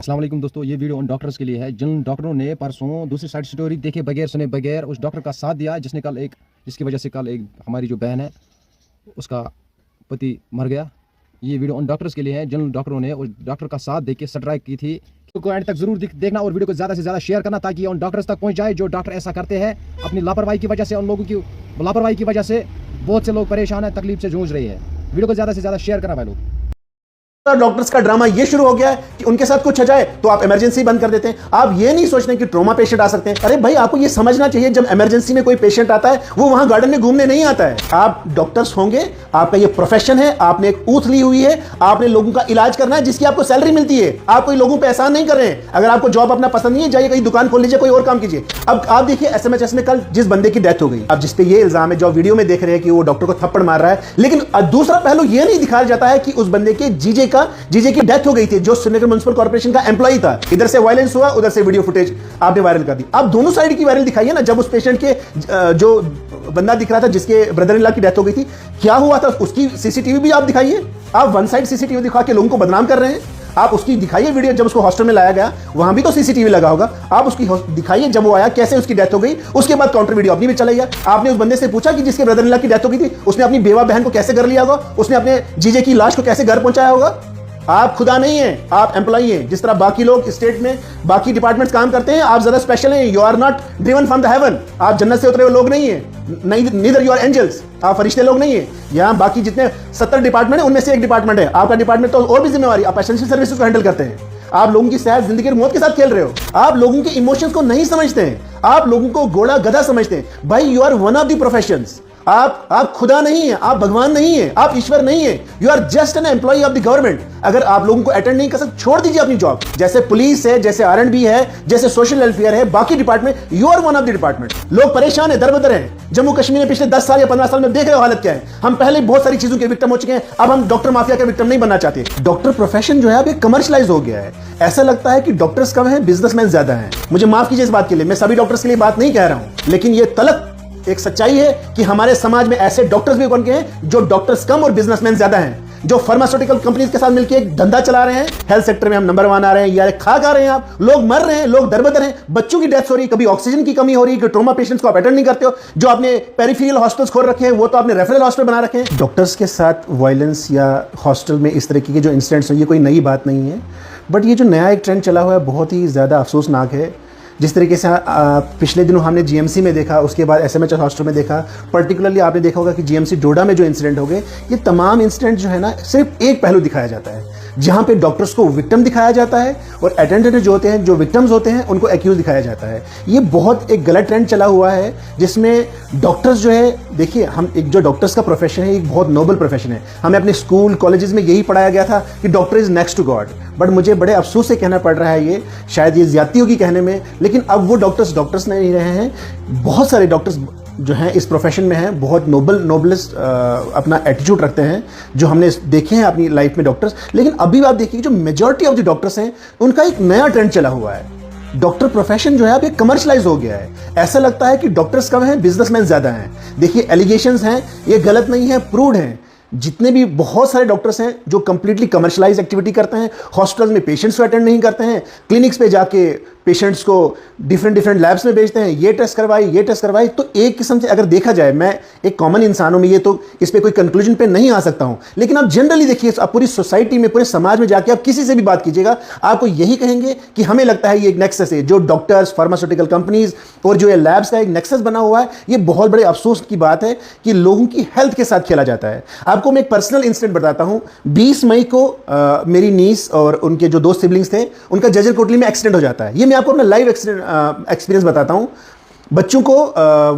अस्सलाम वालेकुम दोस्तों, ये वीडियो उन डॉक्टर्स के लिए है जिन डॉक्टरों ने परसों दूसरी साइड स्टोरी देखे बगैर सुने बगैर उस डॉक्टर का साथ दिया जिसकी वजह से कल एक हमारी जो बहन है उसका पति मर गया। ये वीडियो उन डॉक्टर्स के लिए है जिन डॉक्टरों ने उस डॉक्टर का साथ देके स्ट्राइक की थी। तो एंड तक जरूर देखना और वीडियो को ज़्यादा से ज़्यादा शेयर करना ताकि उन डॉक्टर्स तक पहुँच जाए जो डॉक्टर ऐसा करते हैं अपनी लापरवाही की वजह से। उन लोगों की लापरवाही की वजह से बहुत से लोग परेशान हैं, तकलीफ से जूझ रहे हैं। वीडियो को ज़्यादा से ज़्यादा शेयर करना भाई लोग। डॉक्टर्स का ड्रामा ये शुरू हो गया है कि उनके साथ कुछ हो जाए तो आप इमरजेंसी बंद कर देते हैं। आप ये नहीं सोचते कि ट्रॉमा पेशेंट आ सकते हैं। अरे भाई, आपको ये समझना चाहिए जब इमरजेंसी में कोई पेशेंट आता है वो वहां गार्डन में घूमने नहीं आता है। आप डॉक्टर्स होंगे, आपका ये प्रोफेशन है, आपने एक ऊथ ली हुई है, आपने लोगों का इलाज करना है जिसकी आपको सैलरी मिलती है। आप कोई लोगों पर एहसान नहीं कर रहे हैं। अगर आपको जॉब अपना पसंद नहीं है, जाइए कहीं दुकान खोल लीजिए, कोई और काम कीजिए। अब आप देखिए एसएमएचएस में कल जिस बंदे की डेथ हो गई, अब जिसपे ये इल्जाम है, जो वीडियो में देख रहे हैं कि वो डॉक्टर को थप्पड़ मार रहा है, लेकिन दूसरा पहलू ये नहीं दिखाया जाता है कि उस बंदे के जीजे की डेथ हो गई थी, जो श्रीनगर म्युनिसिपल कॉर्पोरेशन का एम्प्लॉय था। इधर से वायलेंस हुआ, उधर से वीडियो फुटेज आपने वायरल कर दी। आप दोनों साइड की वायरल दिखाइए ना। जब उस पेशेंट के जो बंदा दिख रहा था जिसके ब्रदर इन लॉ की डेथ हो गई थी, क्या हुआ था उसकी सीसीटीवी भी आप दिखाइए। आप वन साइड सीसीटीवी दिखा के लोगों को बदनाम कर रहे हैं। आप उसकी दिखाइए वीडियो, जब उसको हॉस्टल में लाया गया वहां भी तो सीसीटीवी लगा होगा। आप उसकी दिखाइए जब वो आया कैसे उसकी डेथ हो गई। उसके बाद काउंटर वीडियो अपनी भी चलाइए। आपने उस बंदे से पूछा कि जिसके ब्रदर इन लॉ की डेथ हो गई थी उसने अपनी बेवा बहन को कैसे घर लिया होगा, उसने अपने जीजे की लाश को कैसे घर पहुंचाया होगा। आप खुदा नहीं है, आप एम्प्लॉई हैं। जिस तरह बाकी लोग स्टेट में बाकी डिपार्टमेंट्स काम करते हैं, आप ज्यादा स्पेशल हैं। You are not driven from the heaven. आप जन्नत से उतरे हुए लोग नहीं हैं, नीदर यू आर एंजल्स। आप फरिश्ते लोग नहीं हैं। यहाँ बाकी जितने 70 डिपार्टमेंट है उनमें से एक डिपार्टमेंट है आपका डिपार्टमेंट, तो और भी जिम्मेवारी। आप एसेंशियल सर्विसेज को हैंडल करते हैं। आप लोगों की सेहत, जिंदगी और मौत के साथ खेल रहे हो। आप लोगों के इमोशंस को नहीं समझते हैं। आप लोगों को घोड़ा गधा समझते हैं। भाई, you are one of the professions. आप खुदा नहीं है, आप भगवान नहीं है, आप ईश्वर नहीं है। You are just an employee of the government. अगर आप लोगों को अटेंड नहीं कर सकते, छोड़ दीजिए अपनी जॉब। जैसे पुलिस है, जैसे आरएंडबी है, जैसे सोशल वेलफेयर है, बाकी department, you are one of the department. लोग परेशान है, दरबदर हैं। जम्मू कश्मीर में पिछले 10 साल या 15 साल में देख रहे हो हालत क्या है। हम पहले बहुत सारी चीजों के विक्टिम हो चुके हैं, अब हम डॉक्टर माफिया के विक्टिम नहीं बनना चाहते। डॉक्टर प्रोफेशन जो है अब एक कमर्शलाइज हो गया है। ऐसा लगता है कि डॉक्टर्स कम है, बिजनेसमैन ज्यादा है। मुझे माफ कीजिए इस बात के लिए, मैं सभी डॉक्टर्स के लिए बात नहीं कह रहा हूं, लेकिन यह तलक एक सच्चाई है कि हमारे समाज में ऐसे डॉक्टर्स भी बन गए हैं जो डॉक्टर्स कम और बिजनेसमैन ज्यादा हैं, जो फार्मास्यूटिकल कंपनीज के साथ मिलकर एक धंधा चला रहे हैं। हेल्थ सेक्टर में हम नंबर 1 आ रहे हैं, यार खा रहे हैं। आप लोग मर रहे हैं, लोग दरबदर हैं, बच्चों की डेथ हो रही है, कभी ऑक्सीजन की कमी हो रही है, कि ट्रॉमा पेशेंट्स को आप अटेंड नहीं करते हो। जो आपने पेरिफेरल हॉस्पिटल्स खोल रखे हैं वो तो आपने रेफरल हॉस्पिटल बना रखे हैं। डॉक्टर्स के साथ वायलेंस या हॉस्टल में इस तरीके के जो इंसिडेंट्स हैं, ये कोई नई बात नहीं है, बट ये जो नया एक ट्रेंड चला हुआ है बहुत ही ज़्यादा अफसोसनाक है। जिस तरीके से पिछले दिनों हमने जीएमसी में देखा, उसके बाद एसएमएचएस हॉस्टल में देखा, पर्टिकुलरली आपने देखा होगा कि जीएमसी डोडा में जो इंसिडेंट हो गए, ये तमाम इंसिडेंट जो है ना, सिर्फ एक पहलू दिखाया जाता है, जहां पे डॉक्टर्स को विक्टिम दिखाया जाता है और अटेंडेंट जो होते हैं, जो विक्टिम्स होते हैं, उनको एक्यूज दिखाया जाता है। ये बहुत एक गलत ट्रेंड चला हुआ है जिसमें डॉक्टर्स जो है, देखिए हम एक जो डॉक्टर्स का प्रोफेशन है एक बहुत नोबल प्रोफेशन है। हमें अपने स्कूल कॉलेजेस में यही पढ़ाया गया था कि doctor is next to God. But मुझे बड़े अफसोस से कहना पड़ रहा है, ये शायद ये ज्यादती होगी कहने में, लेकिन अब वो डॉक्टर्स नहीं रहे हैं। बहुत सारे डॉक्टर्स जो हैं इस प्रोफेशन में हैं, बहुत नोबलेस्ट अपना एटीट्यूड रखते हैं, जो हमने देखे हैं अपनी लाइफ में डॉक्टर्स। लेकिन अभी आप देखिए जो मेजॉरिटी ऑफ द डॉक्टर्स हैं उनका एक नया ट्रेंड चला हुआ है। डॉक्टर प्रोफेशन जो है अब एक कमर्शलाइज हो गया है। ऐसा लगता है कि डॉक्टर्स कम हैं, बिजनेसमैन ज्यादा हैं। देखिए एलिगेशंस हैं, ये गलत नहीं है, प्रूव्ड हैं। जितने भी बहुत सारे डॉक्टर्स हैं जो कंप्लीटली कमर्शलाइज एक्टिविटी करते हैं, हॉस्पिटल्स में पेशेंट्स को अटेंड नहीं करते हैं, क्लिनिक्स पे जाके पेशेंट्स को डिफरेंट लैब्स में भेजते हैं, ये टेस्ट करवाई। तो एक किस्म से अगर देखा जाए, मैं एक कॉमन इंसान हूं, मैं ये तो इस पे कोई कंक्लूजन पे नहीं आ सकता हूं, लेकिन आप जनरली देखिए, आप पूरी सोसाइटी में, पूरे समाज में जाके आप किसी से भी बात कीजिएगा, आपको यही कहेंगे कि हमें लगता है ये एक नेक्सस है, जो डॉक्टर्स, फार्मास्यूटिकल कंपनीज और जो ये लैब्स का एक नेक्सस बना हुआ है। ये बहुत बड़े अफसोस की बात है कि लोगों की हेल्थ के साथ खेला जाता है। आपको मैं एक पर्सनल इंसिडेंट बताता हूं। 20 मई को मेरी नीस और उनके जो 2 सिबलिंग्स थे, उनका जजर कोटली में एक्सीडेंट हो जाता है। ये मैं आपको अपना लाइव एक्सपीरियंस बताता हूं। बच्चों को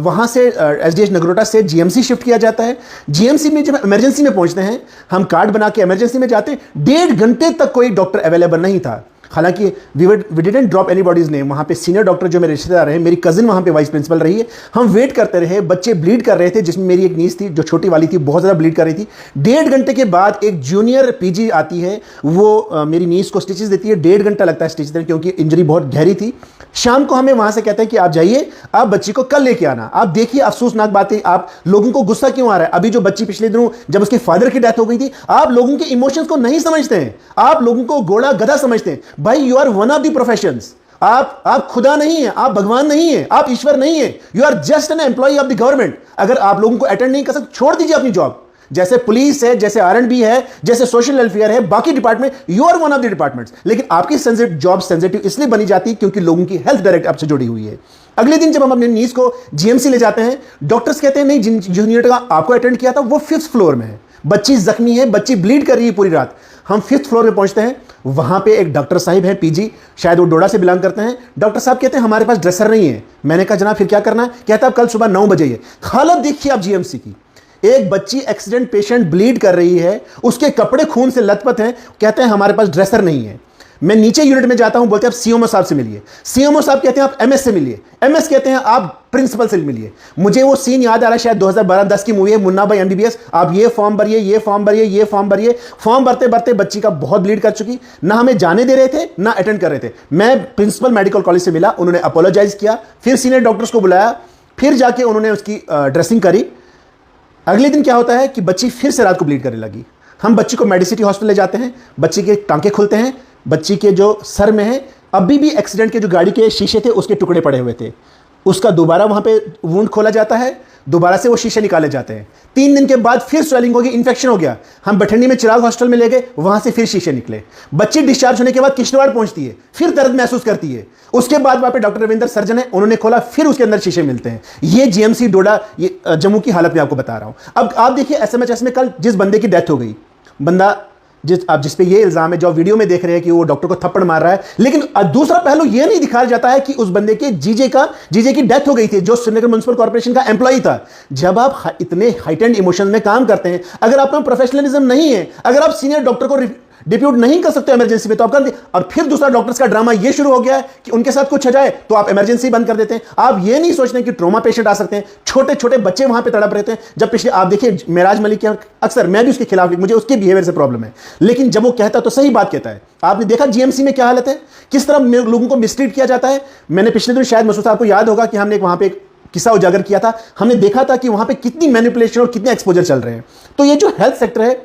वहां से एसडीएच नगरोटा से जीएमसी शिफ्ट किया जाता है। जीएमसी में जब इमरजेंसी में पहुंचते हैं, हम कार्ड बना के इमरजेंसी में जाते हैं, 1.5 घंटे तक कोई डॉक्टर अवेलेबल नहीं था। हालांकि we didn't drop anybody's name. वहाँ पे सीनियर डॉक्टर जो मेरे रिश्तेदार हैं, मेरी कजिन वहाँ पे वाइस प्रिंसिपल रही है, हम वेट करते रहे। बच्चे ब्लीड कर रहे थे, जिसमें मेरी एक नीस थी जो छोटी वाली थी, बहुत ज़्यादा ब्लीड कर रही थी। 1.5 घंटे के बाद एक जूनियर पीजी आती है, वो मेरी नीस को स्टिचेस देती है। 1.5 घंटा लगता है स्टिच देने, क्योंकि इंजरी बहुत गहरी थी। शाम को हमें वहाँ से कहते हैं कि आप जाइए, आप बच्ची को कल लेके आना। आप देखिए अफसोसनाक बात है, आप लोगों को गुस्सा क्यों आ रहा है। अभी जो बच्ची पिछले दिनों जब उसके फादर की डेथ हो गई थी, आप लोगों के इमोशंस को नहीं समझते हैं, आप लोगों को घोड़ा गधा समझते हैं। भाई you are one of the professions. आप खुदा नहीं है, आप भगवान नहीं है, आप ईश्वर नहीं है, you are just an employee of the government. अगर आप लोगों को अटेंड नहीं कर सकते, छोड़ दीजिए अपनी जॉब। जैसे पुलिस है, जैसे R&B है, जैसे सोशल वेलफेयर है, बाकी department, you are one of the departments. लेकिन आपकी जॉब सेंसिटिव इसलिए बनी जाती है क्योंकि लोगों की हेल्थ डायरेक्ट आपसे जुड़ी हुई है। अगले दिन जब हम अपने नीस को GMC ले जाते हैं, डॉक्टर्स कहते हैं नहीं, जिन यूनिट का आपको अटेंड किया था वो 5th फ्लोर में है, बच्ची जख्मी है, बच्ची ब्लीड कर रही है पूरी रात। हम 5th फ्लोर पे पहुंचते हैं, वहां पे एक डॉक्टर साहब हैं, PG, शायद वो डोडा से बिलोंग करते हैं। डॉक्टर साहब कहते हैं हमारे पास ड्रेसर नहीं है। मैंने कहा जनाब फिर क्या करना है? कहता है कल सुबह 9 बजे आइए। हालत देखिए आप GMC की, एक बच्ची एक्सीडेंट पेशेंट ब्लीड कर रही है, उसके कपड़े खून से लथपथ हैं, कहते हैं हमारे पास ड्रेसर नहीं है। मैं नीचे यूनिट में जाता हूं, बोलते हैं आप CMO साहब से मिलिए। CMO साहब कहते हैं आप MS से मिलिए। MS कहते हैं आप प्रिंसिपल से मिलिए। मुझे वो सीन याद आ रहा है, शायद 2012-10 की मूवी है, मुन्ना भाई MBBS। आप ये फॉर्म भरिए, ये फॉर्म भरिए, ये फॉर्म भरिए। फॉर्म भरते भरते बच्ची का बहुत ब्लीड कर चुकी, ना हमें जाने दे रहे थे ना अटेंड कर रहे थे। मैं प्रिंसिपल मेडिकल कॉलेज से मिला, उन्होंने अपोलोजाइज किया, फिर सीनियर डॉक्टर्स को बुलाया, फिर जाके उन्होंने उसकी ड्रेसिंग करी। अगले दिन क्या होता है कि बच्ची फिर से रात को ब्लीड करने लगी। हम बच्ची को मेडिसिटी हॉस्पिटल ले जाते हैं, बच्ची के टांके खुलते हैं, बच्ची के जो सर में है अभी भी एक्सीडेंट के जो गाड़ी के शीशे थे उसके टुकड़े पड़े हुए थे। उसका दोबारा वहां पे वुंड खोला जाता है, दोबारा से वो शीशे निकाले जाते हैं। 3 दिन के बाद फिर स्वेलिंग हो गई, इन्फेक्शन हो गया। हम बठिंडी में चिराग हॉस्पिटल में ले गए, वहां से फिर शीशे निकले। बच्ची डिस्चार्ज होने के बाद किश्तवाड़ पहुंचती है, फिर दर्द महसूस करती है। उसके बाद वहां पे डॉक्टर रविंदर सर्जन है, उन्होंने खोला, फिर उसके अंदर शीशे मिलते हैं। ये GMC डोडा, ये जम्मू की हालत में आपको बता रहा हूं। अब आप देखिए SMHS में कल जिस बंदे की डेथ हो गई, बंदा जिस पे ये इल्जाम है, जो वीडियो में देख रहे हैं कि वो डॉक्टर को थप्पड़ मार रहा है, लेकिन दूसरा पहलू ये नहीं दिखाया जाता है कि उस बंदे के जीजे की डेथ हो गई थी, जो श्रीनगर म्युनिसिपल कॉर्पोरेशन का एम्प्लॉय था। जब आप इतने हाइटेंड इमोशन में काम करते हैं, अगर आप में प्रोफेशनलिज्म नहीं है, अगर आप सीनियर डॉक्टर को डिप्यूट नहीं कर सकते इमरजेंसी में, तो आप कर दें। और फिर दूसरा डॉक्टर्स का ड्रामा ये शुरू हो गया है कि उनके साथ कुछ हो जाए तो आप इमरजेंसी बंद कर देते हैं। आप ये नहीं सोचते कि ट्रॉमा पेशेंट आ सकते हैं, छोटे छोटे बच्चे वहां पे तड़प रहते हैं। जब पिछले आप देखिए मेराज मलिक के, अक्सर मैं भी उसके खिलाफ, मुझे उसके बिहेवियर से प्रॉब्लम है, लेकिन जब वो कहता तो सही बात कहता है। आपने देखा GMC में क्या हालत है, किस तरह लोगों को मिसट्रीट किया जाता है। मैंने पिछले दिन, शायद मसूद साहब को याद होगा कि हमने वहां पे किस्सा उजागर किया था, हमने देखा था कि वहां पे कितनी मैनिपुलेशन और कितने एक्सपोजर चल रहे हैं। तो ये जो हेल्थ सेक्टर है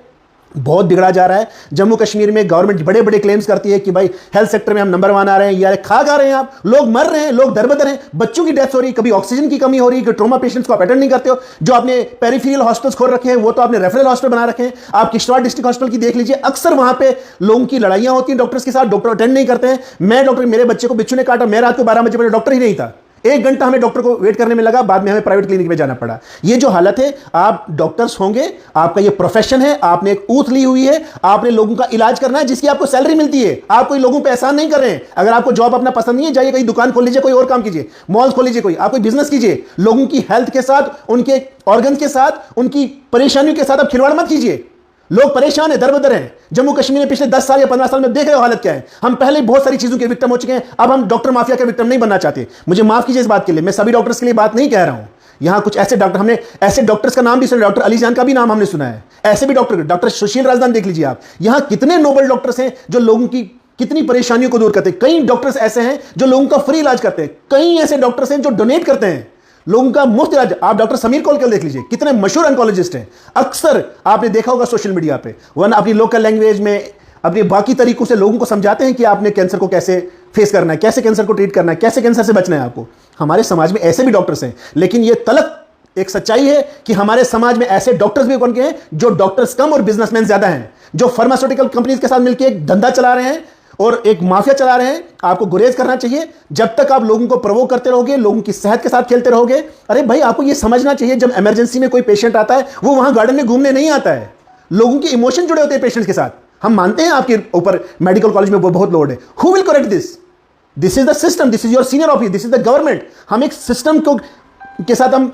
बहुत बिगड़ा जा रहा है। जम्मू कश्मीर में गवर्नमेंट बड़े बड़े क्लेम्स करती है कि भाई हेल्थ सेक्टर में हम नंबर 1 आ रहे हैं, यार खा गा रहे हैं आप, लोग मर रहे हैं, लोग दरबदर हैं, बच्चों की डेथ हो रही है, कभी ऑक्सीजन की कमी हो रही है, कि ट्रॉमा पेशेंट्स को आप अटेंड नहीं करते हो। जो आपने पेरिफेरल हॉस्पिटल्स खोल रखे हैं वो तो आपने रेफरल हॉस्पिटल बना रखे हैं। आप किश्तवाड़ डिस्ट्रिक्ट हॉस्पिटल की देख लीजिए, अक्सर वहां पे लोगों की लड़ाइयां होती हैं डॉक्टर्स के साथ, डॉक्टर अटेंड नहीं करते हैं। मैं डॉक्टर, मेरे बच्चे को बिच्छू ने काटा, मैं रात को 12 बजे, डॉक्टर ही नहीं था, 1 घंटा हमें डॉक्टर को वेट करने में लगा, बाद में हमें प्राइवेट क्लिनिक में जाना पड़ा। ये जो हालत है, आप डॉक्टर्स होंगे, आपका ये प्रोफेशन है, आपने एक ऊथ ली हुई है, आपने लोगों का इलाज करना है जिसकी आपको सैलरी मिलती है। आप कोई लोगों पे एहसान नहीं कर रहे हैं। अगर आपको जॉब अपना पसंद नहीं है, जाइए कहीं दुकान खोल लीजिए, कोई और काम कीजिए, मॉल खोल लीजिए, कोई आप कोई बिजनेस कीजिए। लोगों की हेल्थ के साथ, उनके ऑर्गन के साथ, उनकी परेशानियों के साथ आप खिलवाड़ मत कीजिए। लोग परेशान हैं, दरबदर हैं। जम्मू कश्मीर में पिछले 10 साल या 15 साल में देख रहे हो हालत क्या है। हम पहले बहुत सारी चीजों के विक्टिम हो चुके हैं, अब हम डॉक्टर माफिया के विक्टिम नहीं बनना चाहते। मुझे माफ कीजिए इस बात के लिए, मैं सभी डॉक्टर्स के लिए बात नहीं कह रहा हूं। यहां कुछ ऐसे डॉक्टर, हमने ऐसे डॉक्टर्स का नाम भी सुना, डॉक्टर अली जान का भी नाम हमने सुना है, ऐसे भी डॉक्टर सुशील राजदान देख लीजिए आप। यहां कितने नोबल डॉक्टर्स हैं जो लोगों की कितनी परेशानियों को दूर करते हैं। कई डॉक्टर्स ऐसे हैं जो लोगों का फ्री इलाज करते हैं, कई ऐसे डॉक्टर्स हैं जो डोनेट करते हैं लोगों का मुफ्त इलाज। आप डॉक्टर समीर कोलकर देख लीजिए, कितने मशहूर ऑन्कोलॉजिस्ट हैं। अक्सर आपने देखा होगा सोशल मीडिया पे, वन अपनी लोकल लैंग्वेज में, अपने बाकी तरीकों से लोगों को समझाते हैं कि आपने कैंसर को कैसे फेस करना है, कैसे कैंसर को ट्रीट करना है, कैसे कैंसर से बचना है आपको। हमारे समाज में ऐसे भी डॉक्टर्स हैं, लेकिन यह तलक एक सच्चाई है कि हमारे समाज में ऐसे डॉक्टर्स भी बन गए हैं जो डॉक्टर्स कम और बिजनेसमैन ज्यादा हैं, जो फार्मास्यूटिकल कंपनीज के साथ मिलकर एक धंधा चला रहे हैं और एक माफिया चला रहे हैं। आपको गुरेज करना चाहिए। जब तक आप लोगों को प्रोवोक करते रहोगे, लोगों की सेहत के साथ खेलते रहोगे, अरे भाई आपको यह समझना चाहिए, जब इमरजेंसी में कोई पेशेंट आता है वो वहां गार्डन में घूमने नहीं आता है। लोगों के इमोशन जुड़े होते हैं पेशेंट्स के साथ। हम मानते हैं आपके ऊपर मेडिकल कॉलेज में बहुत लोड है, who will correct this? This is the system, this is your senior office, this is the government. हम एक सिस्टम को के साथ हम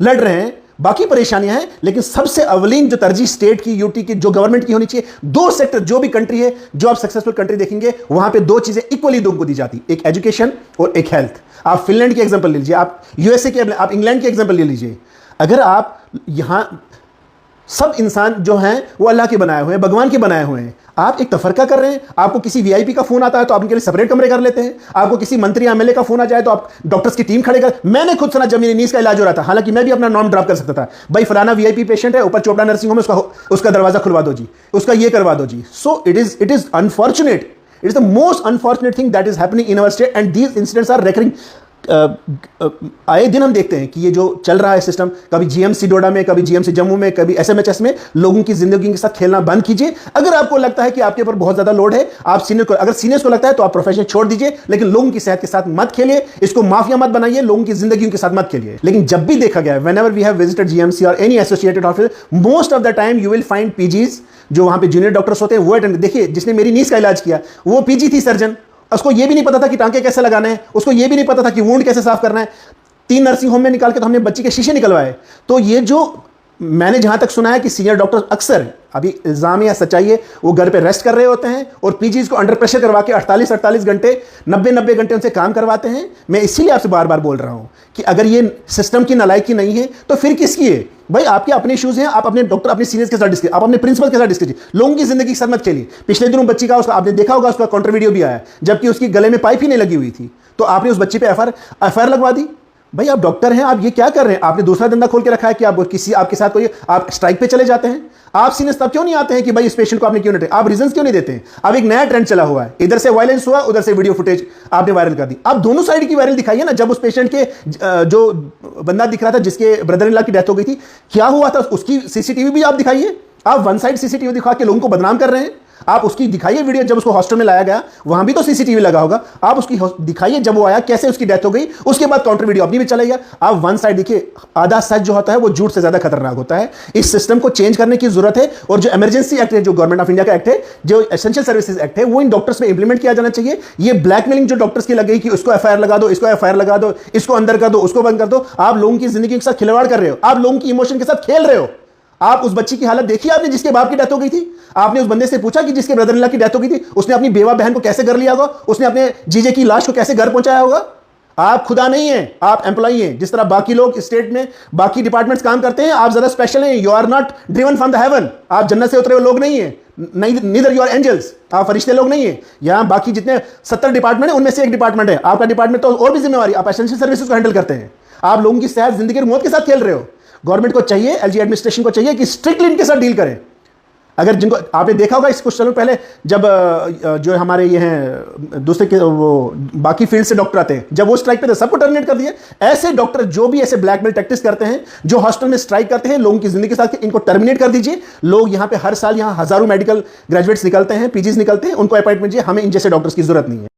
लड़ रहे हैं, बाकी परेशानियां हैं, लेकिन सबसे अवलीन जो तरजीह स्टेट की, यूटी की, जो गवर्नमेंट की होनी चाहिए, 2 सेक्टर, जो भी कंट्री है, जो आप सक्सेसफुल कंट्री देखेंगे वहां पे 2 चीजें इक्वली लोगों को दी जाती, एक एजुकेशन और एक हेल्थ। आप फिनलैंड की एग्जांपल ले लीजिए, आप यूएसए के, आप इंग्लैंड की एग्जांपल ले लीजिए। अगर आप यहां सब इंसान जो हैं वो अल्लाह के बनाए हुए हैं, भगवान के बनाए हुए हैं। आप एक तफरका कर रहे हैं। आपको किसी वीआईपी का फोन आता है तो आप उनके लिए सेपरेट कमरे कर लेते हैं। आपको किसी मंत्री एमएलए का फोन आ जाए तो आप डॉक्टर्स की टीम खड़े कर। मैंने खुद सुना जब मेरी नीज का इलाज हो रहा था, हालांकि मैं भी अपना नाम ड्रॉप कर सकता था, भाई फलाना वीआईपी पेशेंट है ऊपर चोपड़ा नर्सिंग होम में, उसका दरवाजा खुलवा दो जी, उसका ये करवा दो जी। So it is unfortunate It is the most unfortunate thing that is happening in our state, and these incidents are recurring. आए दिन हम देखते हैं कि ये जो चल रहा है सिस्टम, कभी जीएमसी डोडा में, कभी जीएमसी जम्मू में, कभी एसएमएचएस में, लोगों की जिंदगी के साथ खेलना बंद कीजिए। अगर आपको लगता है कि आपके ऊपर बहुत ज्यादा लोड है, आप सीनियर को, अगर सीनियर्स को लगता है तो आप प्रोफेशन छोड़ दीजिए, लेकिन लोगों की सेहत के साथ मत खेलिए, इसको माफिया मत बनाइए, लोगों की जिंदगी के साथ मत खेलिए। लेकिन जब भी देखा गया, whenever we have visited GMC or any associated hospital, most of the time you will find PGs, जो वहां पे जूनियर डॉक्टर्स होते हैं, वो अटेंड। देखिए, जिसने मेरी नीज का इलाज किया वो पीजी थी, सर्जन। उसको ये भी नहीं पता था कि टांके कैसे लगाने हैं, उसको ये भी नहीं पता था कि वुंड कैसे साफ करना है। 3 नर्सिंग होम में निकाल के तो हमने बच्ची के शीशे निकलवाए। तो ये जो मैंने जहां तक सुना है कि सीनियर डॉक्टर अक्सर, अभी इल्जाम या सच्चाई है, वो घर पे रेस्ट कर रहे होते हैं और पीजीज को अंडर प्रेशर करवा के 48 घंटे, 90 घंटे उनसे काम करवाते हैं। मैं इसीलिए आपसे बार बार बोल रहा हूं कि अगर ये सिस्टम की नालायकी नहीं है तो फिर किसकी है? भाई, आपके अपने इश्यूज हैं, आप अपने डॉक्टर, अपने सीनियर्स के साथ डिस्कस, आप अपने प्रिंसिपल के साथ डिस्कस कीजिए। लोगों की जिंदगी के साथ मत खेलिए। पिछले दिनों बच्ची का, उसका आपने देखा होगा, उसका काउंटर वीडियो भी आया, जबकि उसकी गले में पाइप ही नहीं लगी हुई थी, तो आपने उस बच्ची पे एफआईआर लगवा दी। भाई, आप डॉक्टर हैं, आप ये क्या कर रहे हैं? आपने दूसरा धंधा खोल के रखा है कि आप किसी, आपके साथ कोई, आप स्ट्राइक पे चले जाते हैं। आप सीनियर्स तब क्यों नहीं आते हैं कि भाई इस पेशेंट को आपने क्यों नहीं, आप रीजंस क्यों नहीं देते हैं? अब एक नया ट्रेंड चला हुआ है, इधर से वायलेंस हुआ, उधर से वीडियो फुटेज आपने वायरल कर दी। आप दोनों साइड की वायरल दिखाइए ना। जब उस पेशेंट के जो बंदा दिख रहा था जिसके ब्रदर इन लॉ की डेथ हो गई थी, क्या हुआ था, उसकी सीसीटीवी भी आप दिखाइए। आप वन साइड सीसीटीवी दिखा के लोगों को बदनाम कर रहे हैं। आप उसकी दिखाइए वीडियो, जब उसको हॉस्टल में लाया गया वहां भी तो सीसीटीवी लगा होगा। आप उसकी दिखाइए जब वो आया, कैसे उसकी डेथ हो गई, उसके बाद काउंटर वीडियो अपनी भी चलाइए। आप वन साइड देखिए। आधा सच जो होता है वो झूठ से ज्यादा खतरनाक होता है। इस सिस्टम को चेंज करने की जरूरत है, और जो इमरजेंसी एक्ट है, जो गवर्नमेंट ऑफ इंडिया का एक्ट है, जो एसेंशियल सर्विसेज एक्ट है, वो इन डॉक्टर्स में इंप्लीमेंट किया जाना चाहिए। ये ब्लैकमेलिंग जो डॉक्टर्स की लग गई कि उसको एफआईआर लगा दो, इसको एफआईआर लगा दो, इसको अंदर कर दो, उसको बंद कर दो, आप लोगों की जिंदगी के साथ खिलवाड़ कर रहे हो। आप लोगों की इमोशन के साथ खेल रहे हो। आप उस बच्ची की हालत देखी आपने, जिसके बाप की डेथ हो गई थी? आपने उस बंदे से पूछा कि जिसके ब्रदर इन लॉ की डेथ हो गई थी, उसने अपनी बेवा बहन को कैसे घर लिया होगा, उसने अपने जीजे की लाश को कैसे घर पहुंचाया होगा? आप खुदा नहीं है, आप एम्प्लॉई हैं। जिस तरह बाकी लोग स्टेट में बाकी डिपार्टमेंट्स काम करते हैं, आप ज्यादा स्पेशल हैं। You are not driven from the heaven. आप जन्नत से उतरे हुए लोग नहीं है, नीदर यू आर एंजल्स। आप फरिश्ते लोग नहीं है। यहां बाकी जितने 70 डिपार्टमेंट है, उनमें से एक डिपार्टमेंट है आपका डिपार्टमेंट, तो और भी जिम्मेवारी, आप एसेंशियल सर्विसेज को हैंडल करते हैं। आप लोगों की सेहत, जिंदगी और मौत के साथ खेल रहे हो। गवर्नमेंट को चाहिए, एलजी एडमिनिस्ट्रेशन को चाहिए कि स्ट्रिक्टली इनके साथ डील करें। अगर जिनको आपने देखा होगा इस कुछ सालों पहले, जब जो हमारे ये हैं दूसरे के वो बाकी फील्ड से डॉक्टर आते हैं, जब वो स्ट्राइक पे थे, सबको टर्मिनेट कर दिया। ऐसे डॉक्टर जो भी ऐसे ब्लैकमेल टैक्टिक्स करते हैं, जो हॉस्टल में स्ट्राइक करते हैं, लोगों की जिंदगी के साथ, इनको टर्मिनेट कर दीजिए। लोग यहाँ पे हर साल यहाँ हजारों मेडिकल ग्रेजुएट्स निकलते हैं, पीजीज निकलते हैं, उनको अपॉइंटमेंट दीजिए। हमें इन जैसे डॉक्टर्स की जरूरत नहीं है।